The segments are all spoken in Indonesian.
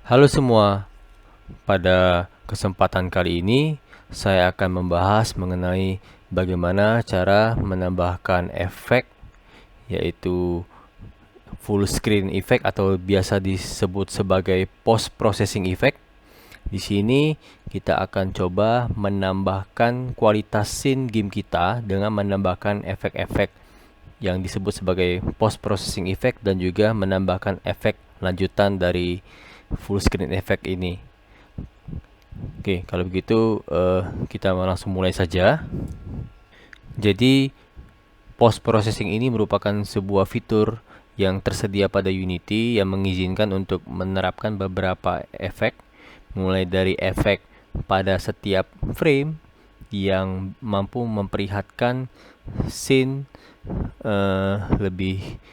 Halo semua, pada kesempatan kali ini saya akan membahas mengenai bagaimana cara menambahkan efek, yaitu full screen effect atau biasa disebut sebagai post processing effect. Di sini kita akan coba menambahkan kualitas scene game kita dengan menambahkan efek-efek yang disebut sebagai post processing effect dan juga menambahkan efek lanjutan dari full screen effect ini. Oke, kalau begitu kita langsung mulai saja. Jadi, post processing ini merupakan sebuah fitur yang tersedia pada Unity yang mengizinkan untuk menerapkan beberapa efek, mulai dari efek pada setiap frame yang mampu memperlihatkan scene lebih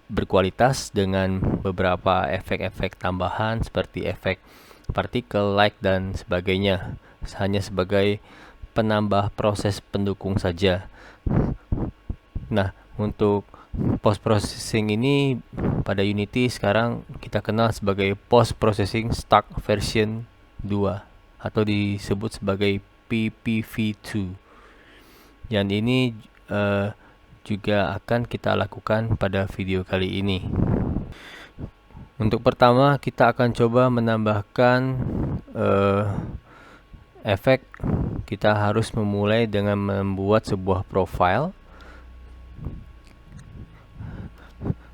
berkualitas dengan beberapa efek-efek tambahan seperti efek partikel, light, dan sebagainya, hanya sebagai penambah proses pendukung saja. Nah, untuk post processing ini pada Unity sekarang kita kenal sebagai post processing stock version 2 atau disebut sebagai PPV2. Dan ini juga akan kita lakukan pada video kali ini. Untuk pertama, kita akan coba menambahkan efek. Kita harus memulai dengan membuat sebuah profile.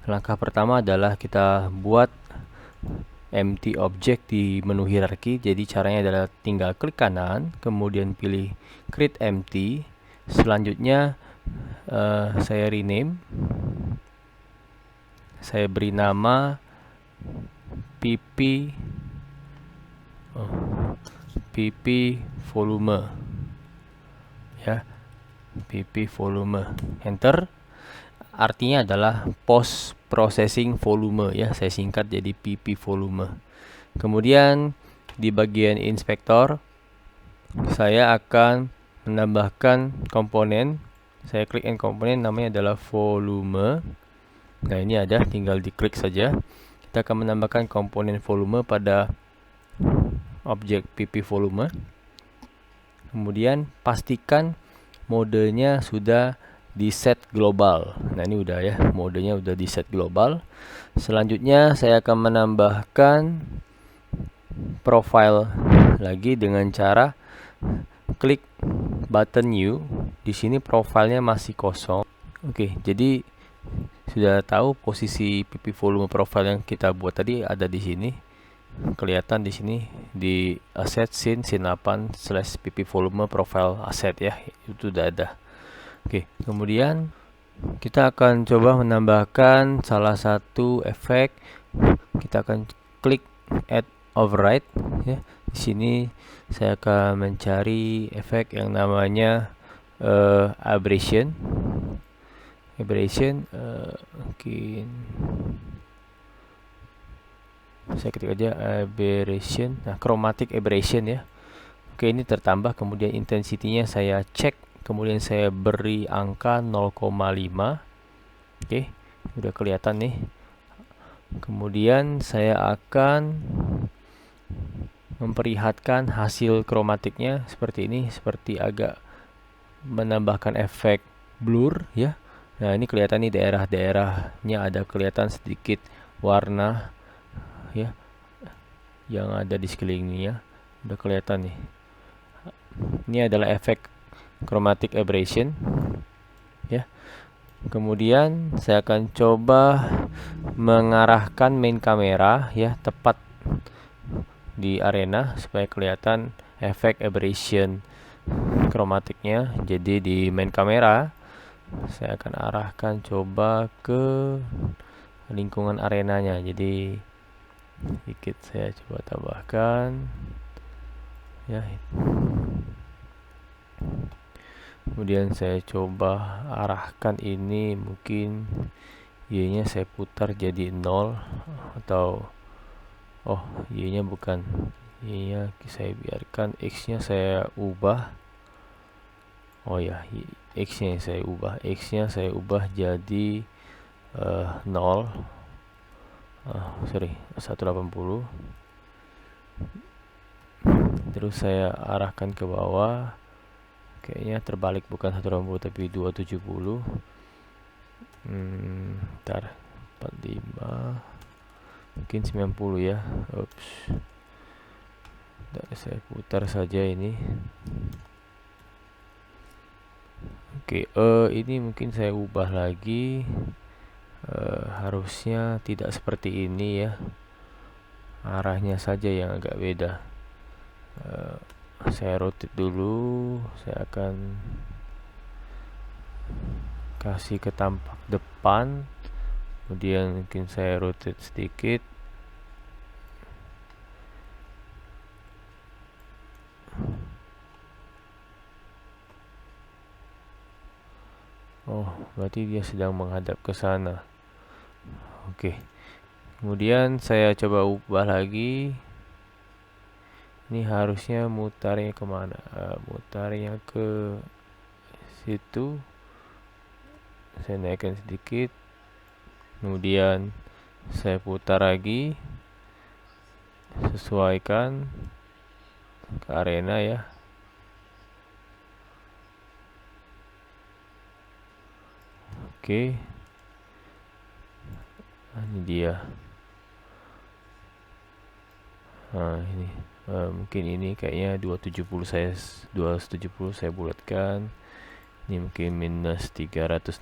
Langkah pertama adalah kita buat empty object di menu hierarki. Jadi caranya adalah tinggal klik kanan, kemudian pilih create empty. Selanjutnya saya rename. Saya beri nama PP volume, ya, PP volume. Enter. Artinya adalah post processing volume, ya, saya singkat jadi PP volume. Kemudian di bagian inspektor saya akan menambahkan komponen. Saya klik in komponen, namanya adalah volume. Nah, ini ada, tinggal diklik saja. Kita akan menambahkan komponen volume pada objek PP volume. Kemudian pastikan modenya sudah di set global. Nah, ini udah, ya, modenya udah di set global. Selanjutnya saya akan menambahkan profile lagi dengan cara klik button new. Di sini profilnya masih kosong. Oke, jadi sudah tahu posisi PP volume profile yang kita buat tadi ada di sini. Kelihatan di sini di asset scene 8/PP volume profile asset, ya, itu sudah ada. Oke, kemudian kita akan coba menambahkan salah satu efek. Kita akan klik add override, ya. Di sini saya akan mencari efek yang namanya aberration. Mungkin saya ketik aja aberration. Nah, chromatic aberration, ya. Oke, ini tertambah. Kemudian intensity-nya saya cek, kemudian saya beri angka 0,5. Oke, udah kelihatan nih. Kemudian saya akan memperlihatkan hasil kromatiknya seperti ini, seperti agak menambahkan efek blur, ya. Nah, ini kelihatan nih daerah-daerahnya ada kelihatan sedikit warna, ya, yang ada di sekelilingnya. Udah kelihatan nih. Ini adalah efek chromatic aberration, ya. Kemudian saya akan coba mengarahkan main kamera, ya, tepat di arena supaya kelihatan efek aberration kromatiknya. Jadi di main kamera saya akan arahkan coba ke lingkungan arenanya. Jadi sedikit saya coba tambahkan, ya. Kemudian saya coba arahkan ini, mungkin Y-nya saya putar jadi 0, atau Y-nya bukan, Y-nya saya biarkan, X-nya saya ubah. X-nya saya ubah jadi 0. 180. Terus saya arahkan ke bawah, kayaknya terbalik, bukan 180 tapi 270. Ntar 45, mungkin 90 ya. Ups, saya putar saja ini. Oke, ini mungkin saya ubah lagi. Harusnya tidak seperti ini ya, arahnya saja yang agak beda. Saya rotate dulu, saya akan kasih ke tampak depan, kemudian mungkin saya rotate sedikit. Oh, berarti dia sedang menghadap ke sana. Oke, kemudian saya coba ubah lagi. Ini harusnya mutarnya kemana? Mutarnya ke situ. Saya naikkan sedikit, kemudian saya putar lagi, sesuaikan ke arena ya. Oke, ini dia. Nah, ini mungkin ini kayaknya 270 saya bulatkan. Ini mungkin minus 360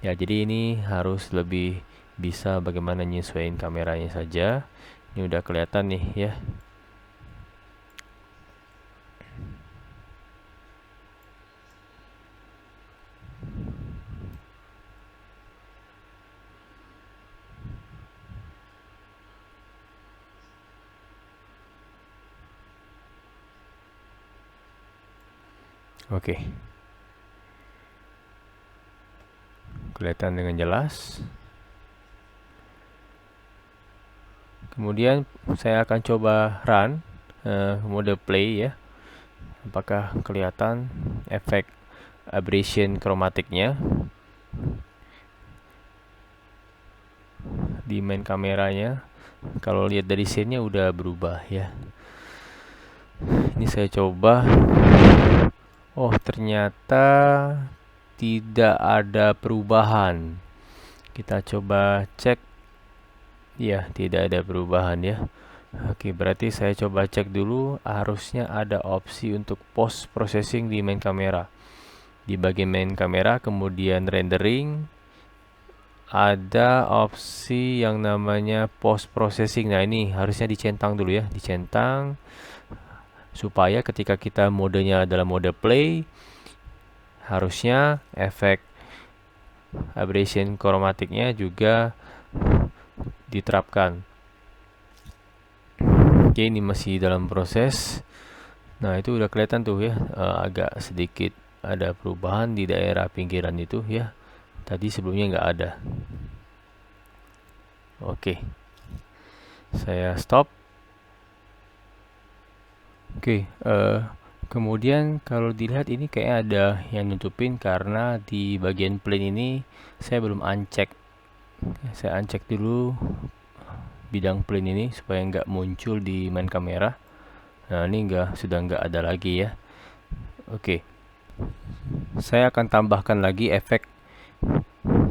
ya. Jadi ini harus lebih bisa bagaimana nyesuaiin kameranya saja. Ini udah kelihatan nih ya. Oke, kelihatan dengan jelas. Kemudian saya akan coba run mode play ya. Apakah kelihatan efek aberration kromatiknya di main kameranya? Kalau lihat dari scene-nya udah berubah ya. Ini saya coba. Oh, ternyata tidak ada perubahan. Kita coba cek. Ya, tidak ada perubahan ya. Oke, berarti saya coba cek dulu. Harusnya ada opsi untuk post processing di main kamera. Di bagian main kamera, kemudian rendering, ada opsi yang namanya post processing. Nah, ini harusnya dicentang dulu ya, dicentang supaya ketika kita modenya adalah mode play, harusnya efek aberration kromatiknya juga diterapkan. Oke, ini masih dalam proses. Nah, itu udah kelihatan tuh ya, agak sedikit ada perubahan di daerah pinggiran itu ya. Tadi sebelumnya nggak ada. Oke, saya stop. Oke, kemudian kalau dilihat ini kayak ada yang nutupin karena di bagian plane ini saya belum uncheck. Saya uncheck dulu bidang plane ini supaya nggak muncul di main kamera. Nah, ini sudah nggak ada lagi ya. Oke, saya akan tambahkan lagi efek.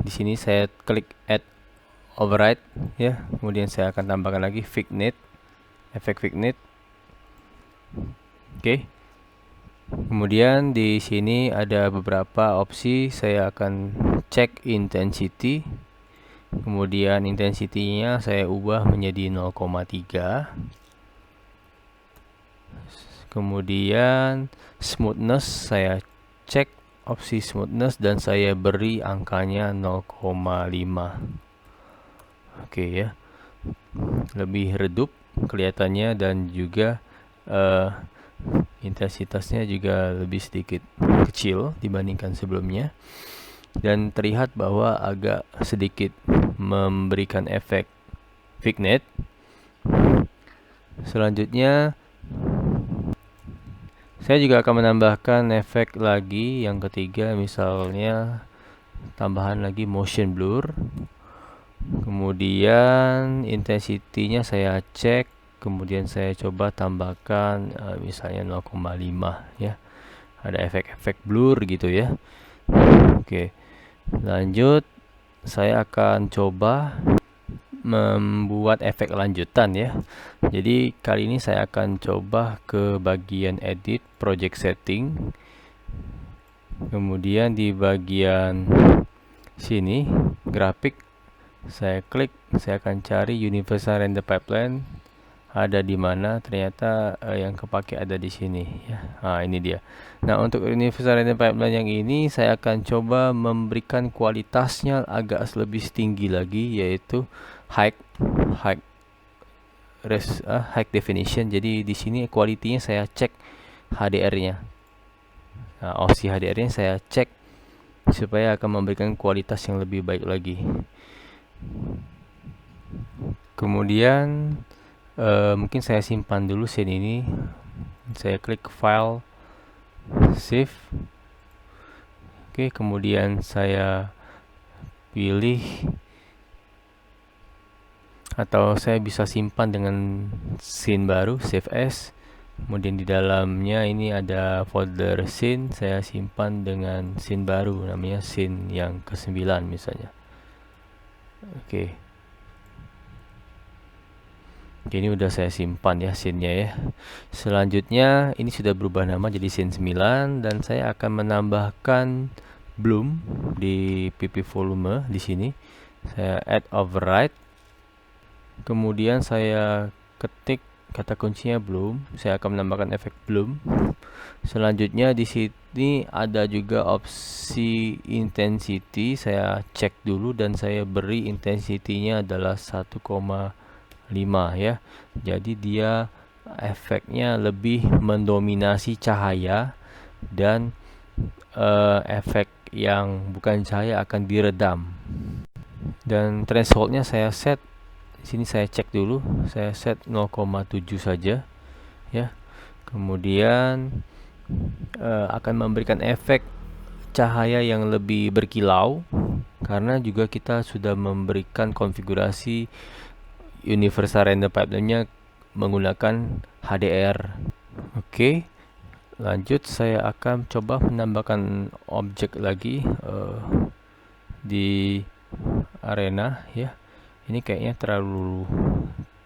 Di sini saya klik add override ya. Kemudian saya akan tambahkan lagi vignette, efek vignette. Oke. Kemudian di sini ada beberapa opsi. Saya akan cek intensity. Kemudian intensity-nya saya ubah menjadi 0,3. Kemudian smoothness saya cek opsi smoothness dan saya beri angkanya 0,5. Oke ya. Lebih redup kelihatannya dan juga intensitasnya juga lebih sedikit kecil dibandingkan sebelumnya, dan terlihat bahwa agak sedikit memberikan efek vignette. Selanjutnya saya juga akan menambahkan efek lagi yang ketiga, misalnya tambahan lagi motion blur. Kemudian intensity-nya saya cek kemudian saya coba tambahkan misalnya 0,5 ya, ada efek-efek blur gitu ya. Oke, lanjut saya akan coba membuat efek lanjutan ya. Jadi kali ini saya akan coba ke bagian edit project setting, kemudian di bagian sini grafik saya klik, saya akan cari universal render pipeline ada di mana. Ternyata yang kepake ada di sini ya. Ini dia. Nah, untuk universal render pipeline yang ini saya akan coba memberikan kualitasnya agak lebih tinggi lagi, yaitu high definition. Jadi di sini kualitinya saya cek HDR-nya. Nah, OC HDR-nya saya cek supaya akan memberikan kualitas yang lebih baik lagi. Kemudian mungkin saya simpan dulu scene ini. Saya klik file, save. Oke, kemudian saya pilih, atau saya bisa simpan dengan scene baru, save as. Kemudian di dalamnya ini ada folder scene, saya simpan dengan scene baru, namanya scene yang ke-9 misalnya. Oke. Ini udah saya simpan ya scene-nya ya. Selanjutnya ini sudah berubah nama jadi scene 9, dan saya akan menambahkan bloom di PP volume di sini. Saya add override. Kemudian saya ketik kata kuncinya bloom. Saya akan menambahkan efek bloom. Selanjutnya di sini ada juga opsi intensity. Saya cek dulu dan saya beri intensity-nya adalah 1,5 ya. Jadi dia efeknya lebih mendominasi cahaya, dan efek yang bukan cahaya akan diredam. Dan thresholdnya saya set di sini, saya cek dulu, saya set 0,7 saja ya. Kemudian akan memberikan efek cahaya yang lebih berkilau, karena juga kita sudah memberikan konfigurasi universal render pipeline-nya menggunakan HDR. Oke, lanjut saya akan coba menambahkan objek lagi di arena ya. Ini kayaknya terlalu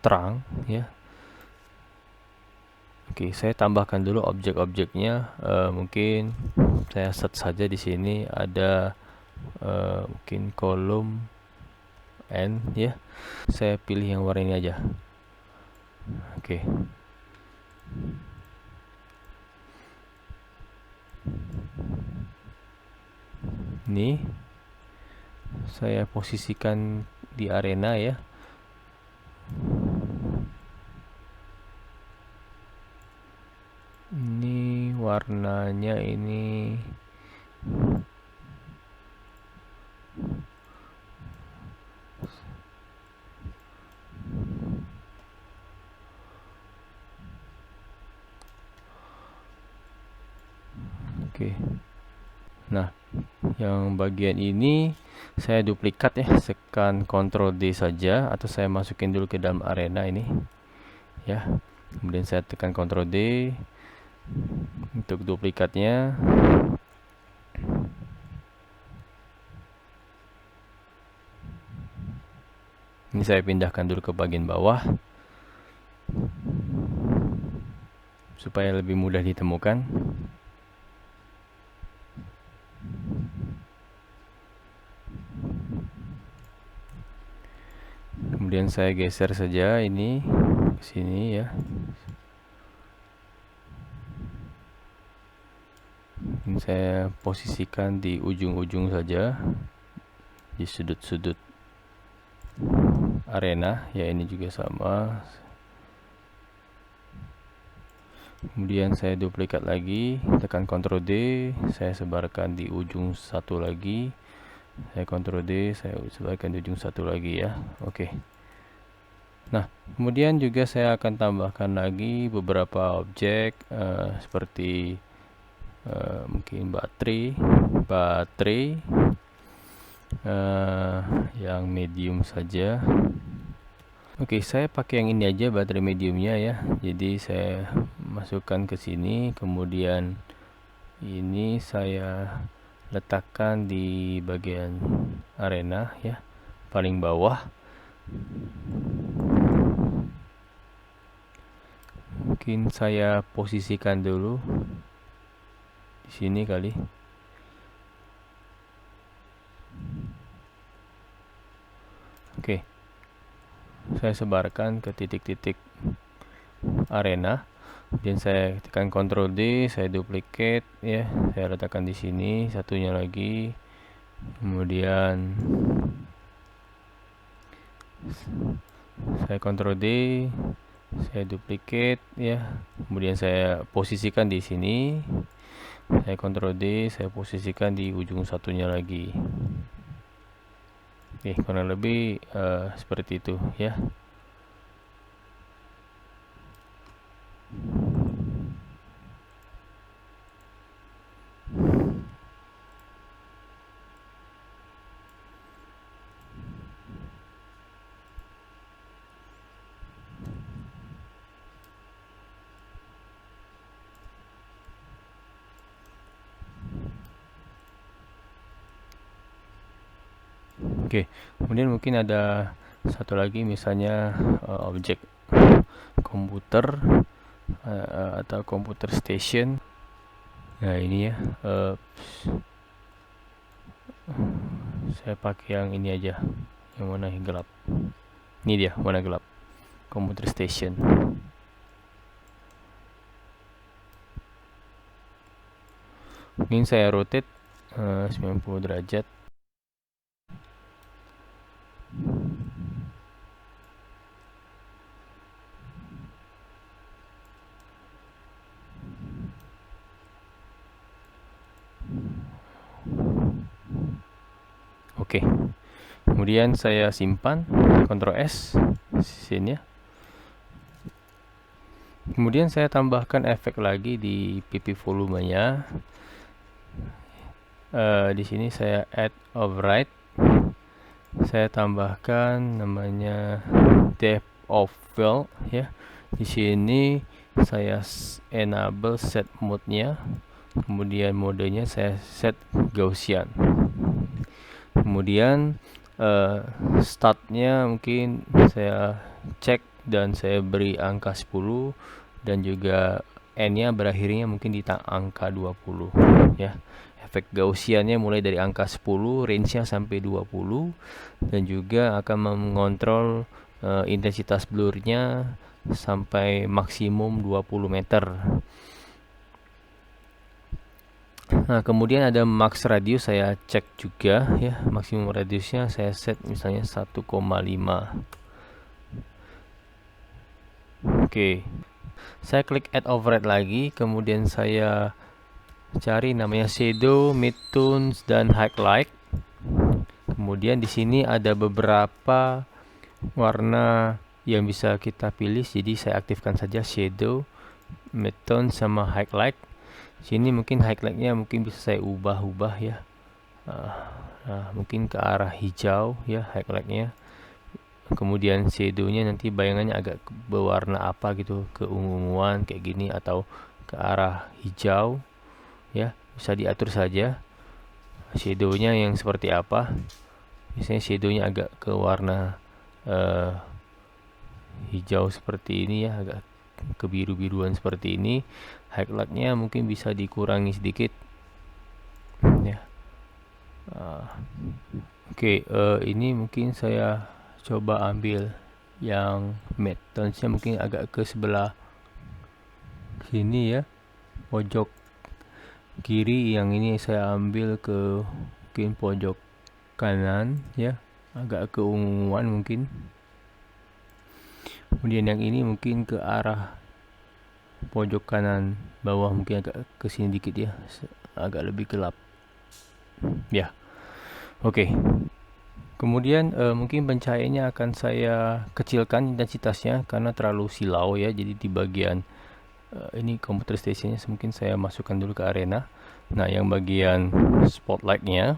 terang ya. Oke, saya tambahkan dulu objek-objeknya. Mungkin saya set saja di sini ada mungkin kolom N ya. Saya pilih yang warna ini aja. Oke. Ini saya posisikan di arena ya. Ini warnanya ini oke. Nah, yang bagian ini saya duplikat ya, tekan Ctrl D saja, atau saya masukin dulu ke dalam arena ini ya. Kemudian saya tekan Ctrl D untuk duplikatnya. Ini saya pindahkan dulu ke bagian bawah supaya lebih mudah ditemukan. Kemudian saya geser saja ini ke sini ya. Ini saya posisikan di ujung-ujung saja, di sudut-sudut arena ya. Ini juga sama. Kemudian saya duplikat lagi, tekan Ctrl D, saya sebarkan di ujung satu lagi. Saya Ctrl D, saya sebarkan di ujung satu lagi ya. Oke. Nah, kemudian juga saya akan tambahkan lagi beberapa objek seperti mungkin baterai yang medium saja. Oke, saya pakai yang ini aja, baterai mediumnya ya. Jadi saya masukkan ke sini, kemudian ini saya letakkan di bagian arena ya, paling bawah. Mungkin saya posisikan dulu di sini kali. Oke, saya sebarkan ke titik-titik arena. Kemudian saya tekan Ctrl D, saya duplicate ya, saya letakkan di sini, satunya lagi. Kemudian saya Ctrl D, saya duplicate ya. Kemudian saya posisikan di sini. Saya Ctrl D, saya posisikan di ujung satunya lagi. Oke, kurang lebih seperti itu ya. Oke, kemudian mungkin ada satu lagi, misalnya objek komputer atau komputer station. Nah ini ya, saya pakai yang ini aja, yang warna gelap. Ini dia warna gelap, komputer station. Mungkin saya rotate 90 derajat. Oke, kemudian saya simpan, Ctrl S sini ya. Kemudian saya tambahkan efek lagi di pipi volumenya. Di sini saya add override. Saya tambahkan namanya depth of field ya. Di sini saya enable set mode-nya. Kemudian modenya saya set Gaussian. Kemudian startnya mungkin saya cek dan saya beri angka 10, dan juga n-nya berakhirnya mungkin di angka 20 ya. Efek Gaussiannya mulai dari angka 10, range-nya sampai 20, dan juga akan mengontrol intensitas blurnya sampai maksimum 20 meter. Nah, kemudian ada max radius, saya cek juga ya. Maksimum radiusnya saya set misalnya 1,5. Oke, saya klik add override lagi, kemudian saya cari namanya shadow, midtones, dan highlight. Kemudian di sini ada beberapa warna yang bisa kita pilih, jadi saya aktifkan saja shadow, midtone, sama highlight. Sini mungkin highlightnya mungkin bisa saya ubah-ubah ya. Nah, mungkin ke arah hijau ya highlightnya. Kemudian shadownya nanti bayangannya agak berwarna apa gitu, keunguan kayak gini, atau ke arah hijau ya, bisa diatur saja shadownya yang seperti apa. Misalnya shadownya agak ke warna hijau seperti ini ya, agak kebiru-biruan seperti ini. Highlightnya mungkin bisa dikurangi sedikit ya. Oke, ini mungkin saya coba ambil yang matte tones-nya mungkin agak ke sebelah sini ya, pojok kiri. Yang ini saya ambil ke mungkin pojok kanan ya, agak keunguan mungkin. Kemudian yang ini mungkin ke arah pojok kanan bawah, mungkin agak ke sini dikit ya, agak lebih gelap ya. Oke. Kemudian mungkin pencahayaannya akan saya kecilkan intensitasnya karena terlalu silau ya. Jadi di bagian ini komputer stationnya mungkin saya masukkan dulu ke arena. Nah, yang bagian spotlightnya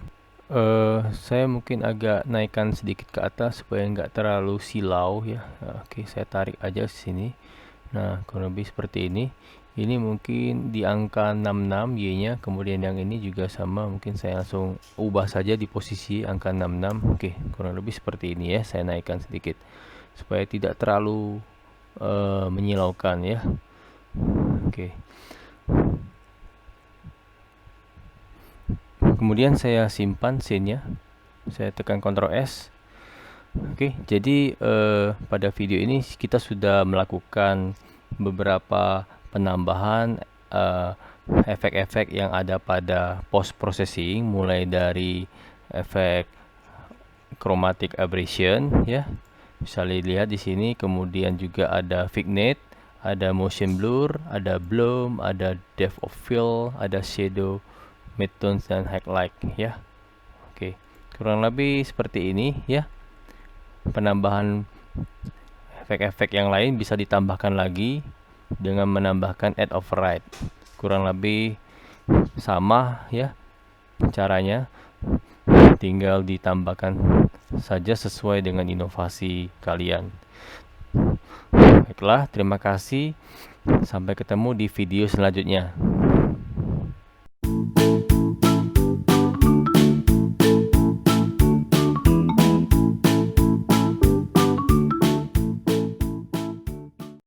Saya mungkin agak naikkan sedikit ke atas supaya nggak terlalu silau ya. Oke, saya tarik aja sini. Nah, kurang lebih seperti ini. Ini mungkin di angka 66 Y-nya, kemudian yang ini juga sama. Mungkin saya langsung ubah saja di posisi angka 66. Oke, kurang lebih seperti ini ya. Saya naikkan sedikit supaya tidak terlalu menyilaukan ya. Oke. Kemudian saya simpan scene-nya. Saya tekan Ctrl S. Oke, jadi pada video ini kita sudah melakukan beberapa penambahan efek-efek yang ada pada post processing, mulai dari efek chromatic aberration ya. Bisa dilihat di sini, kemudian juga ada vignette, ada motion blur, ada bloom, ada depth of field, ada shadow, midtones, dan highlight ya. Oke, kurang lebih seperti ini ya. Penambahan efek-efek yang lain bisa ditambahkan lagi dengan menambahkan add override. Kurang lebih sama ya caranya, tinggal ditambahkan saja sesuai dengan inovasi kalian. Baiklah, terima kasih. Sampai ketemu di video selanjutnya.